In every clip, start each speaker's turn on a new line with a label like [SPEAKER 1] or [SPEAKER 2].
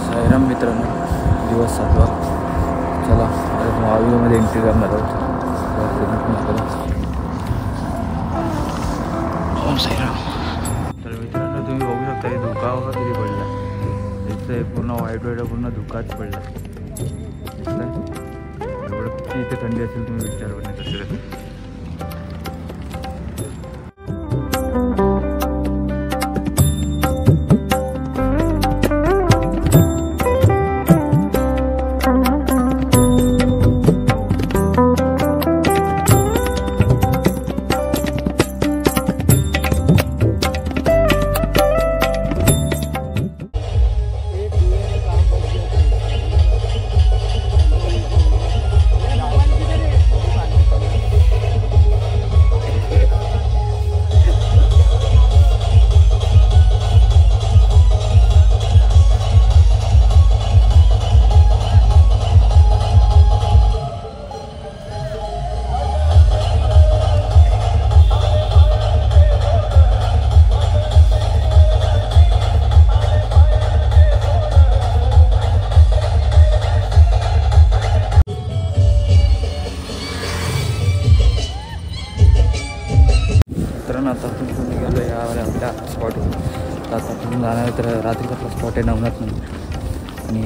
[SPEAKER 1] साईराम मित्रांनो, दिवस 7वा. चला आता वावीमध्ये एंट्री करणार आहोत. ओम साईराम. तर मित्रांनो तुम्ही बघू शकता की धुका बघा किती पडला. इथे पूर्ण वाईट पूर्ण धुकाच पडला. एवढं किती इथे थंडी असेल तुम्ही विचार करण्यात असेल. आता आपण निघालो यावर आपल्या स्पॉटवर. आता आपण जाणार तर रात्रीचा आपला स्पॉट आहे नवनाथ मंदिर. आणि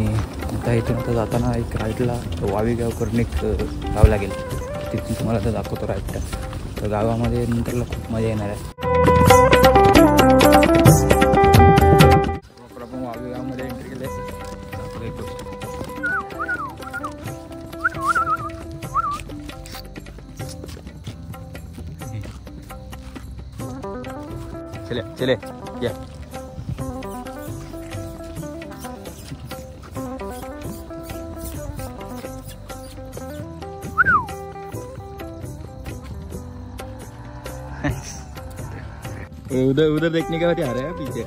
[SPEAKER 1] आता इथून आता जाताना एक राईटला वावी गाव करून एक गाव लागेल. तिथून तुम्हाला आता दाखवतो राईटला. तर गावामध्ये नंतरला खूप मजा येणार आहे. आपण वावी गावामध्ये एंट्री केली आहे. चले चले या. उधर उधर देखने का क्या आ रहा है पीछे.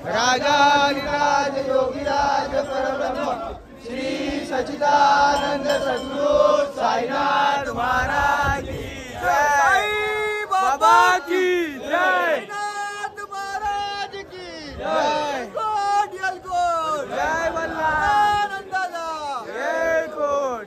[SPEAKER 2] राजाधिराज योगीराज परब्रह्म श्री सच्चिदानंद सद्गुरु साईनाथ महाराज की जय. साई बाबा की जय. साईनाथ महाराज की जय. कोट यलकोट जय. वल्लभ दादा जय. कोट.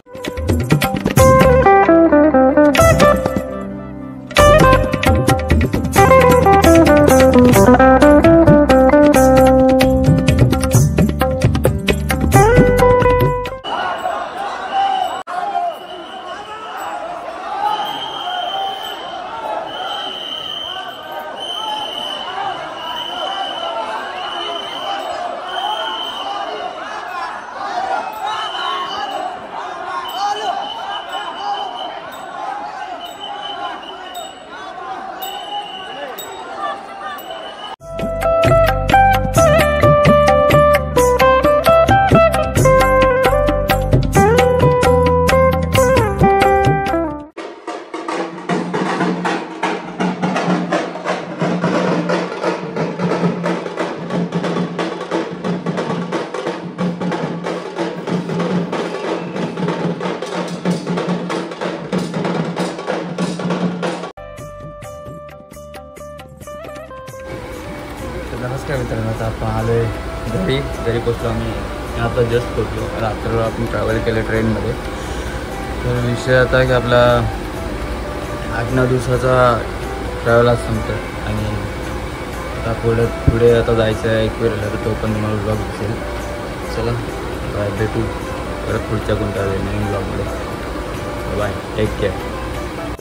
[SPEAKER 1] नमस्कार मित्रांनो, आता आपण आलो आहे घरी पोचलो. आम्ही आता जस्ट पोचलो. रात्र आपण ट्रॅव्हल केलं ट्रेनमध्ये. तर विषय आता की आपला 8-9 दिवसाचा ट्रॅव्हल आज संपतो. आणि आता पुढे आता जायचं आहे एकविराला. तर तो पण तुम्हाला ब्लॉग दिसेल. चला बाय, भेटू परत पुढच्या कोणत्या नवीन ब्लॉगमध्ये. Bye, take care.